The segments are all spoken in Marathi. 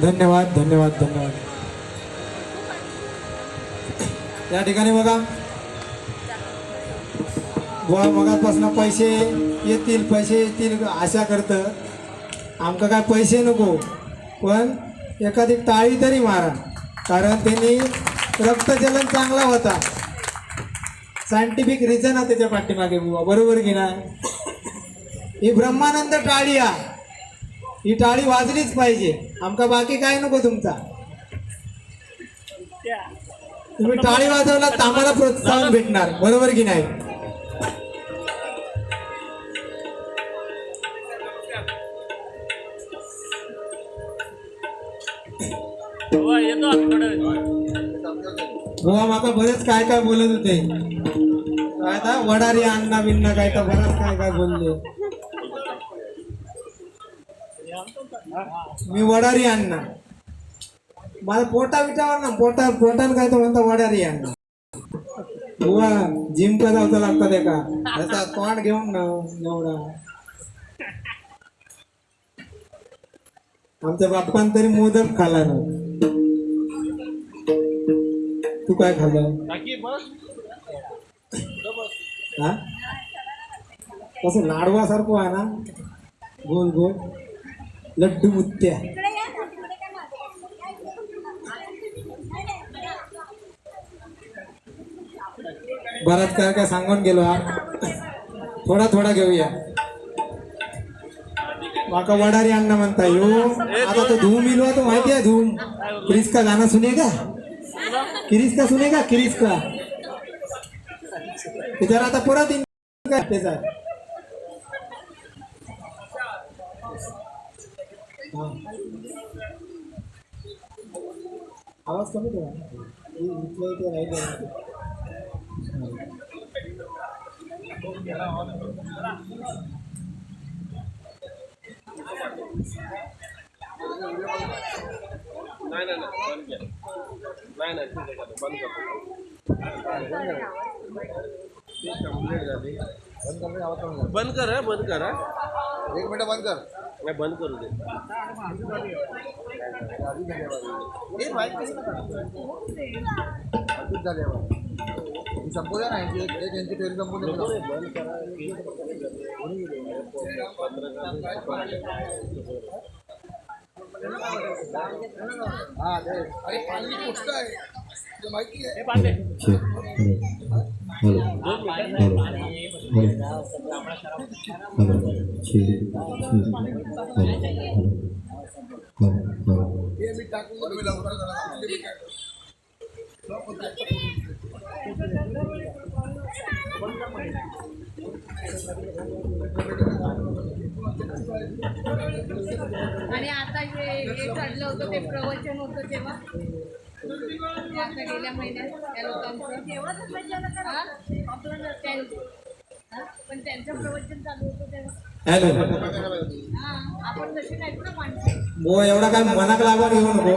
धन्यवाद धन्यवाद धन्यवाद. या ठिकाणी बघा मगापासून पैसे येतील आशा करतं. आमका काय पैसे नको पण एखादी टाळी तरी मारा, कारण त्यांनी रक्तचलन चांगला होता. सायंटिफिक रिझन आहे त्याच्या पाठीमागे बुवा, बरोबर की नाही. ही ब्रह्मानंद टाळी आहे, ही टाळी वाजलीच पाहिजे. आमका बाकी काय नको तुमचा. तुम्ही टाळी वाजवला तर आम्हाला प्रोत्साहन भेटणार, बरोबर की नाही. बुवा माका बरेच काय काय बोलत होते, काय था वडारी अण्णा बिन्ना काय तर बरंच काय काय बोलले. मी वडारी अण्णा, मला पोटा विटावर ना पोटान काय तर म्हणता वडारी अण्णा. बुवा जिम का जावं लागतं ते का त्याचा तोंड घेऊन ना एवढा. आमच्या बाप्पान तरी मोदक खाला ना. तू काय खाल्लं? हा कसं लाडवासारखं आहे ना, गोल गोल लड्डू मुत्त्या. बराच काय काय सांगून गेलो हा. थोडा थोडा घेऊया. माका वडारी अण्णा म्हणता यो. आता तो धूम इलो तो माहिती आहे धूम. क्रिस का गाना सुनेगा, क्रिस का सुनेगा, क्रिस का जरा आता परत त्याचा आवाज कमी करा. इथलं इथे राहिलं. बंद कर एक मिनट बंद कर. मैं बंद करू दे. संपू द्या ना, एक यांची फेरी संपू दे. हा ते अरे पाणी गोष्ट आहे माहिती आहे. आणि आता हे ठरलं होतं ते प्रवचन होतं तेव्हा गेल्या महिन्यात त्या लोकांचं पण त्यांचं प्रवचन चालू होतं तेव्हा. आपण तसे नाहीत ना माणसं. एवढा काय मनाक लागून घेऊ नको.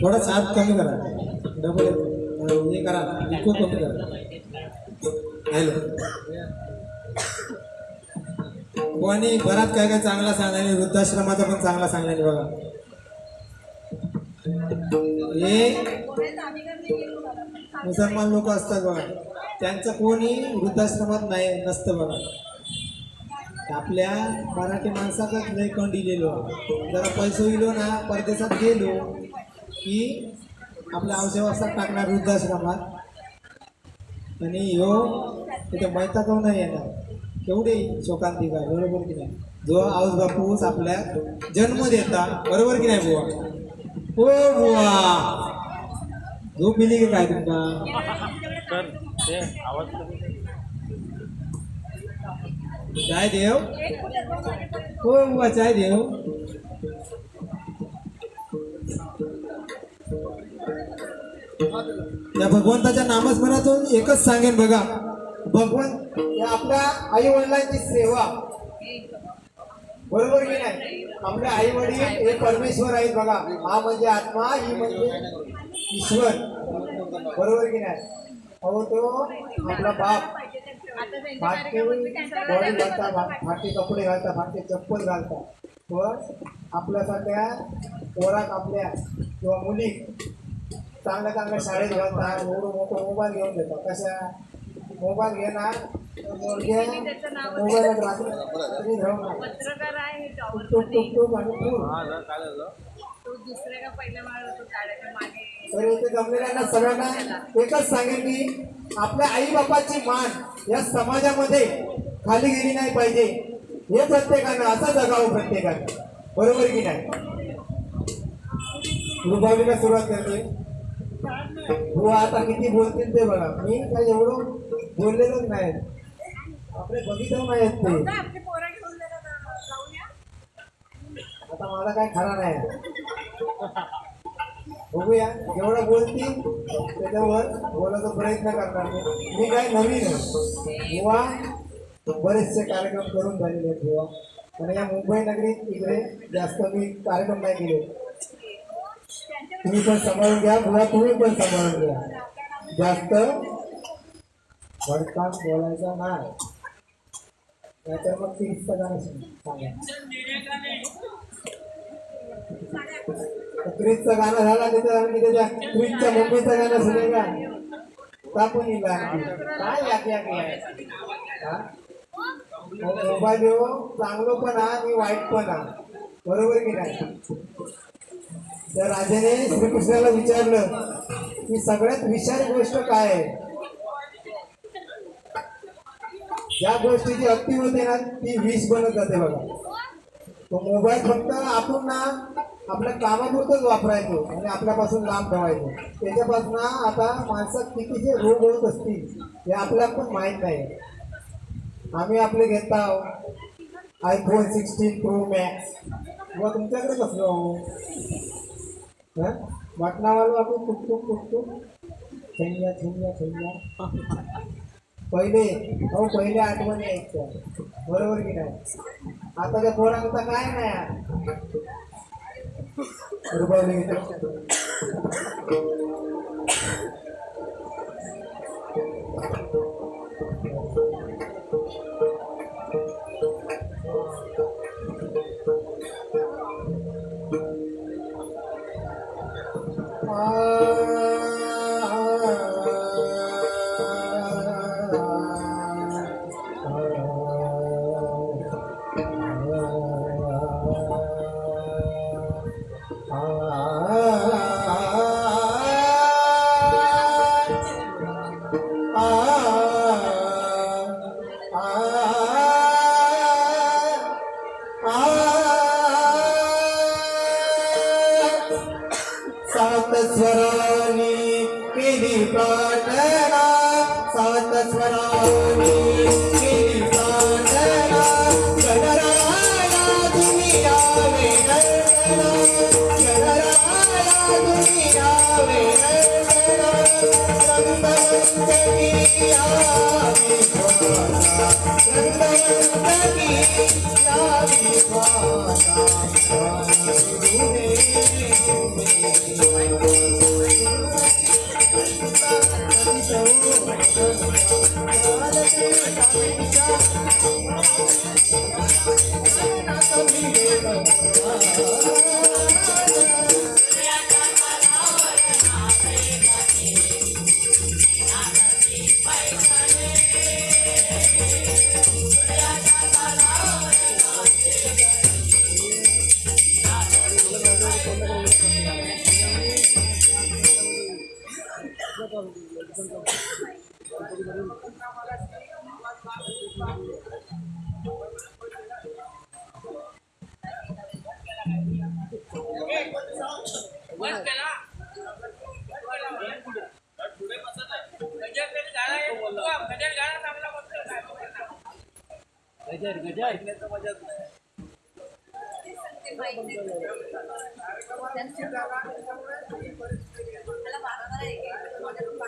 थोडा साथ कमी करा, डबल हे करा, इको कमी करा. हॅलो कोणी बराच काय काय चांगला सांगायला, वृद्धाश्रमाचा पण चांगला सांगायला. बघा हे मुसलमान लोक असतात बघा, त्यांचं कोणी वृद्धाश्रमात नाही नसतं बघा. आपल्या मराठी माणसाकच लय कण दिलेलो. जरा पैसे इलो ना परदेशात गेलो की आपल्या औषधात टाकणार वृद्धाश्रमात, आणि ह्यो तिथे मैता काऊन नाही येणार. केवढे शोकांती काय, बरोबर की नाही. जो आऊस बापूस आपल्या जन्म देता, बरोबर की नाही बुवा. हो बुवा झोप दिली की काय तुमका? तर ते आवाज कमी कर. चाय देव हो बुवा चाय देव. या भगवंताच्या नामस्मरणातून एकच सांगेन बघा, भगवंत या आपल्या आई वडिलांची सेवा, बरोबर की नाही? आपले आई वडील हे परमेश्वर आहेत बघा. हा म्हणजे आत्मा, ही म्हणजे ईश्वर, बरोबर की नाही? अहो तो आपला बाप फाटके बॉडी घालता, फाटके कपडे घालता, फाटके चप्पल घालता, पण आपल्यासारख्या पोराक आपल्या किंवा मुली चांगल्या चांगल्या शाळेत घालतात, एवढं मोठं मोबाईल घेऊन देतात. कशा मोबाईल घेणार मोबाईलात पत्रकार आहे टॉवर हा ना, काय झालं? तो दुसऱ्या का पहिल्या माळावर होतो गाड्याच्या मागे. तर इथे जमलेल्यांना सगळ्यांना एकच सांगेन की आपल्या आई बापाची मान या समाजामध्ये खाली गेली नाही पाहिजे, हे प्रत्येकानं असं जगावं प्रत्येकानं, बरोबर की नाही? रुबाबीला सुरुवात करते. हो आता किती बोलतील ते बघा, मी काही एवढं बोललेलोच नाही, आपले बघितलं नाही आहेत ते. आपली पोरं घेऊन जाऊया. आता माझा काय खरा नाही, बघूया जेवढं बोलतील त्याच्यावर बोलायचा प्रयत्न करणार. मी काय नवीन आहे बुवा, बरेचसे कार्यक्रम करून झालेले आहेत बुवा, आणि या मुंबई नगरीत इकडे जास्त मी कार्यक्रम नाही केले. तुम्ही पण सांभाळून घ्या बुवा, तुम्ही पण सांभाळून घ्या, जास्त भडकाम बोलायचा नाही, नाहीतर मग ती इच्छा गाणं सांगा. क्रिसचं गाणं झाला त्याच्या क्रिसच्या मम्मीचं गाणं सुने का तापून येईल काय याके मोबाईल येऊ चांगलं पण हा आणि वाईट पण हा, बरोबर की नाही? त्या राजाने श्रीकृष्णाला विचारलं की सगळ्यात विषारी गोष्ट काय आहे? ज्या गोष्टीची अति होते ना ती विष बनत जाते बघा. तो मोबाईल फक्त आपण ना आपल्या कामापुरतच वापरायचो आणि आपल्यापासून लांब ठेवायचो. त्याच्यापासून आता माणसात कितीचे रोग होत असतील हे आपल्याला पण माहीत नाही. आम्ही आपले घेत आहोत iPhone 16 Pro Max, व तुमच्याकडे कसलं हो बटनावालो आपण कुठून कुठून छैया छैया छैया पहिले अहो पहिले आठवणी यायच्या, बरोबर की नाही? आता त्या पोरांचा काय नाही रुपये सात स्वरानी केली प्रार्थना, सात स्वरानी केली प्रार्थना, गणराया तुम्ही यावे गणना, गणराया तुम्ही यावे गणना, रंगवंतकी यावी स्वासा, रंगवंतकी यावी स्वासा, बस केला. ते माहिती आहे. त्याला बारा एक नाही बोललं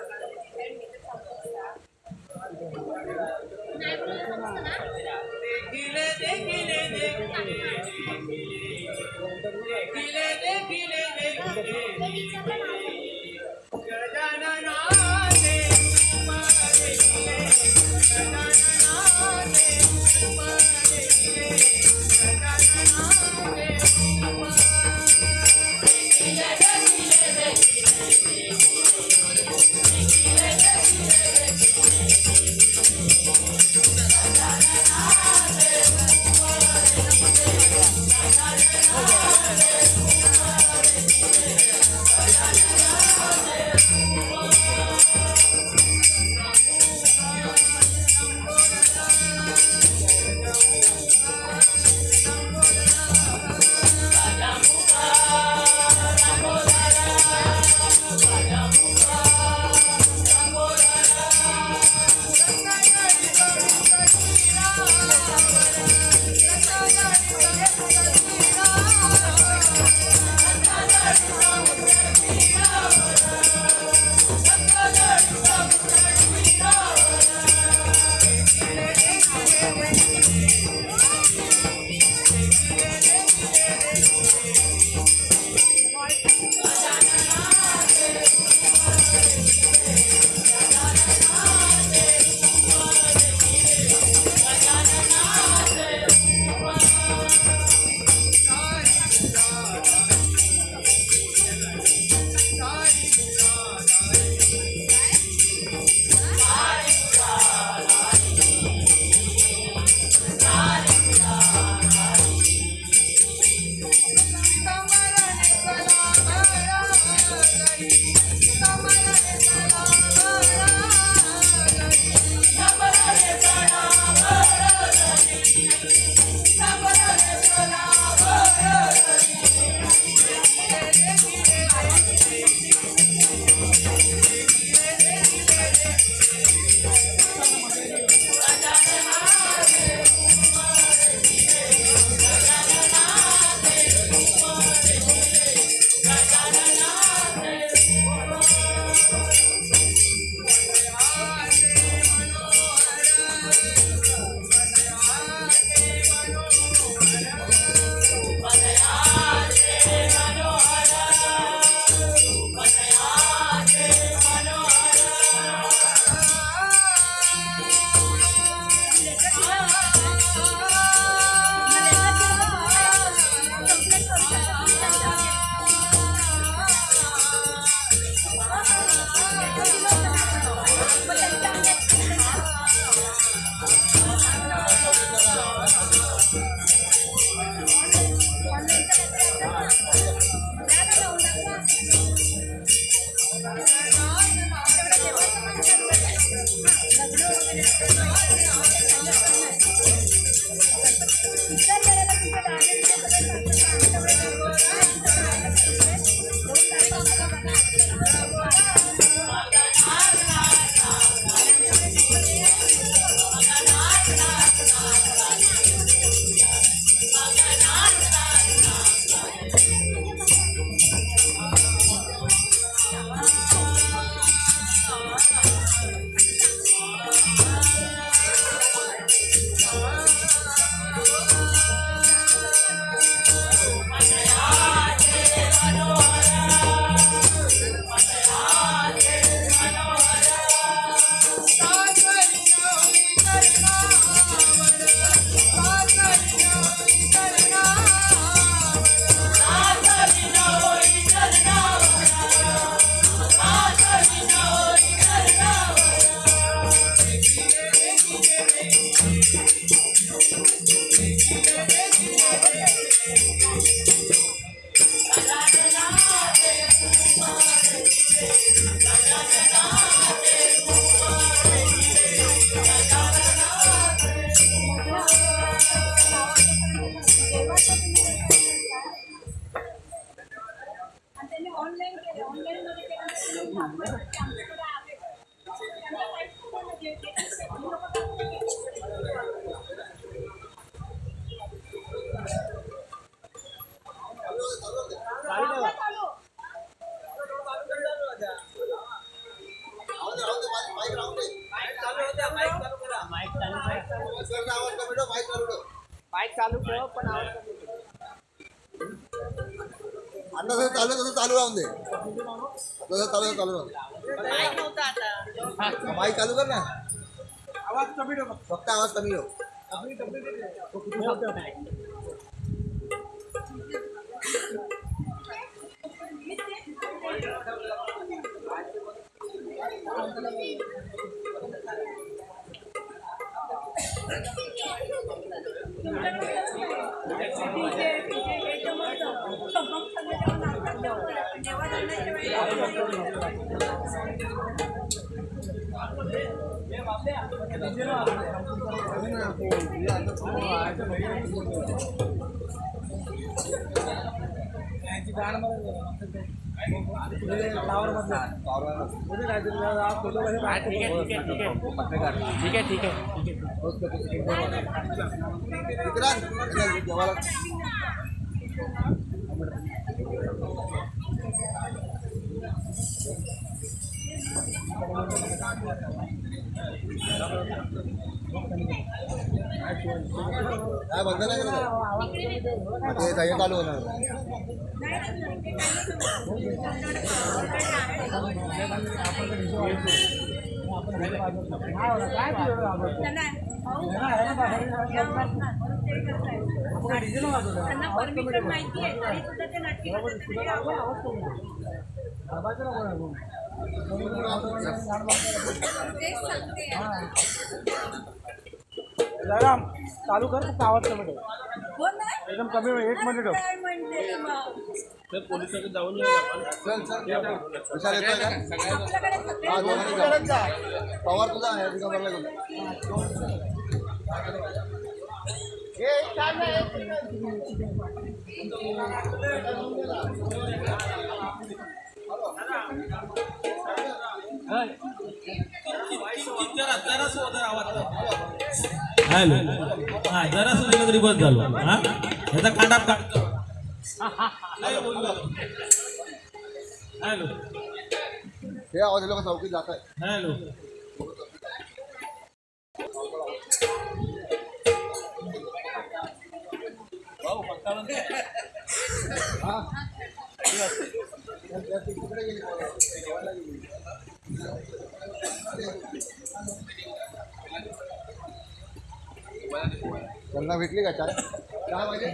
समजतं ना. आता जसं चालू तसं चालू राहून दे. जसं चालू राहून माईक चालू कर ना. आवाज कमी ठेव, फक्त आवाज कमी ठेव. काय बंद नाही करत ते सगळे चालू होणार. त्यांना परमिशन माहिती आहे तरी सुद्धा ते नाटकी चालू कर फक्त आवाज कमी ठेव. एकदम कमी 1 मिनिट ठेव. तर पोलिसांकडे जाऊन येऊ आपण. विचार येतोय का? हा, दोघांनी जा. पवार तुझा आहे दिगंबरला घेऊन. हॅलो हा जरासं दिलं तरी बस झालं. हा ह्याचा कांडा काढतो. हॅलो हे आवाज लोक चौकीत जात आहे. हॅलो त्यांना भेटली का चाय? चहा पाहिजे?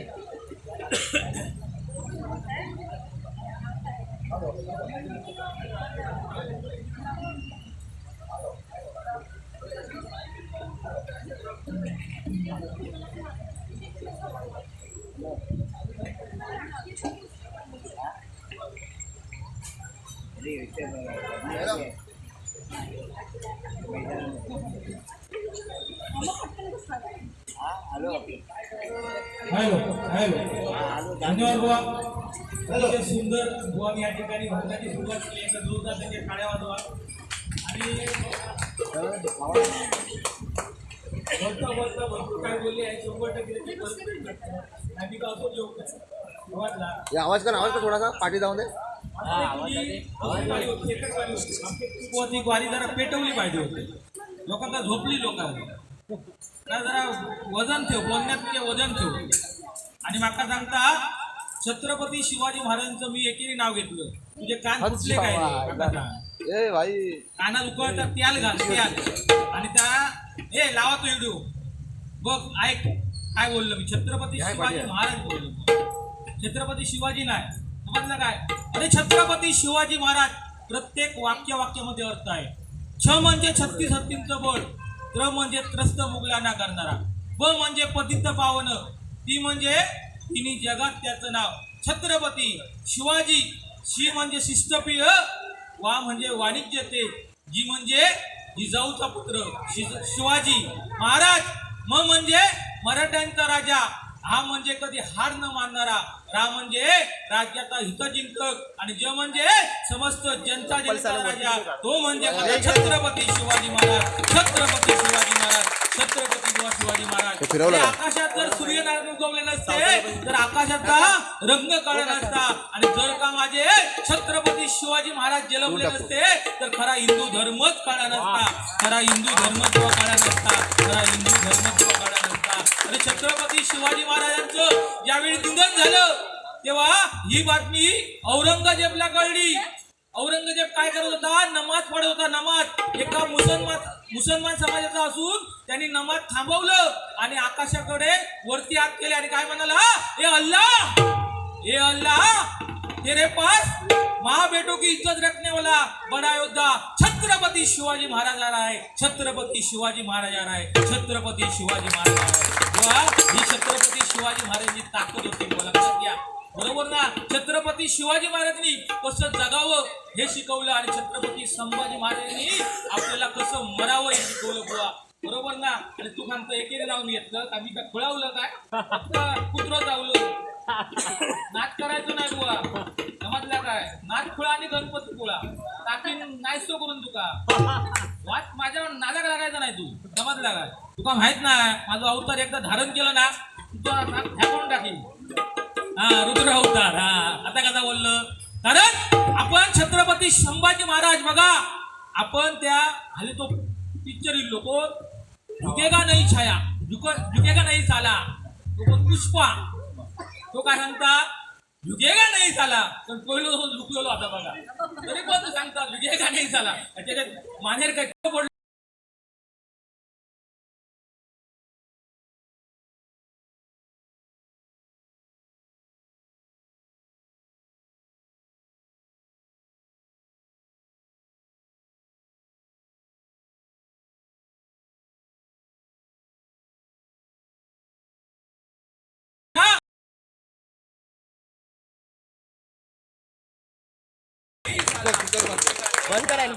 हॅलो हॅलो धन्यवाद बुवा. अतिशय सुंदर बुवा या ठिकाणी भजनाची सुरुवात केली. एकदा जोरदार त्यांच्या टाळ्या वाजवा. आणि बोलता बोलता भरपूर काय बोलले आहे 100% आणि का असो जोक वाटला. हे आवाज कर थोडासा पाठी जाऊन दे. ती वारी जरा पेटवली पाहिजे होती. लोकांना झोपली लोकांना जरा वजन ठेव बोलण्यात म्हणजे वजन ठेव. आणि माका सांगता छत्रपती शिवाजी महाराजांचं मी एकेरी नाव घेतलं. तुझे कान फुटले काय ए भाई कानात उकळतात त्याल घाल त्याल. आणि त्या लावा तो व्हिडिओ बघ ऐक काय बोललो मी. छत्रपती शिवाजी महाराज बोललो. छत्रपती शिवाजी नाही समजलं काय. अरे छत्रपती शिवाजी महाराज प्रत्येक वाक्यामध्ये अर्थ आहे. छ म्हणजे 36 हत्तींचं बळ. त्र म्हणजे त्रस्त मुघलांना करणारा. ब म्हणजे पतित पावन. ती म्हणजे तिन्ही जगात त्याचं नाव छत्रपती शिवाजी. शी म्हणजे शिष्टप्रिय. वा म्हणजे वाणिज्य ते. जी म्हणजे जिजाऊचा पुत्र शिवाजी महाराज. म म्हणजे मराठ्यांचा राजा. हा म्हणजे कधी हार न मानणारा. रा म्हणजे राज्याचा हितचिंतक. आणि ज म्हणजे समस्त जनता राजा. तो म्हणजे छत्रपती शिवाजी महाराज. छत्रपती शिवाजी महाराज. छत्रपती बुवा शिवाजी महाराज. ते फिरवलं ते का? आकाशात जर सूर्यनारायण उगवले नसते तर आकाशाचा रंग कळला नसता. आणि जर का माझे छत्रपती शिवाजी महाराज जन्मले नसते तर खरा हिंदू धर्मच कळला नसता. खरा हिंदू धर्म किंवा कळला नसता. खरा हिंदू धर्म किंवा कळला नसता. आणि छत्रपती शिवाजी महाराजांचं ज्यावेळी निधन झालं तेव्हा ही बातमी औरंगजेबला कळली. औरंगजेब काय करत होता? नमाज पढत होता. नमाज एका मुसलमान समाजाचा असून त्यांनी नमाज थांबवलं आणि आकाशाकडे वरती हात केले आणि काय म्हणाला, ए अल्लाह तेरे पास माँ बेटों की इज्जत रखने वाला बड़ा योद्धा छत्रपती शिवाजी महाराज आ रहा है. छत्रपती शिवाजी महाराज आ रहा है. छत्रपती शिवाजी महाराज आ रहा है. तेव्हा ही छत्रपती शिवाजी महाराजांची ताकद होती. लक्षात घ्या. बरोबर ना. छत्रपती शिवाजी महाराजांनी कसं जगावं हे शिकवलं आणि छत्रपती संभाजी महाराजांनी आपल्याला कसं मरावं हे शिकवलं बुवा. बरोबर ना. आणि तू म्हणतो एकेरी नाव घेतलं का मी काय खुळावलं काय कुत्र चावलं. नाच करायचं नाही बुवा. समजला काय. नाच खुळा आणि गणपती खुळा टाकीन नाहीसो करून तुका वाच माझ्या नादाक लागायचं नाही. तू समजला काय. तुका माहित नाही माझं अवतार एकदा धारण केलं ना तुझा ढाकून टाकीन. हा रुद्र अवतार. हा आता कसा बोललं. कारण आपण छत्रपती संभाजी महाराज बघा आपण त्या हल्ली तो पिक्चर लोक झुकेगा नाही छाया झुकेगा नाही साला तो पण पुष्पा तो काय सांगता झुकेगा नाही साला पण पहिलं झुकलेलो आता बघा तरी पण सांगता झुकेगा नाही साला त्याच्यात मानेर काय पडलं. बंद करायला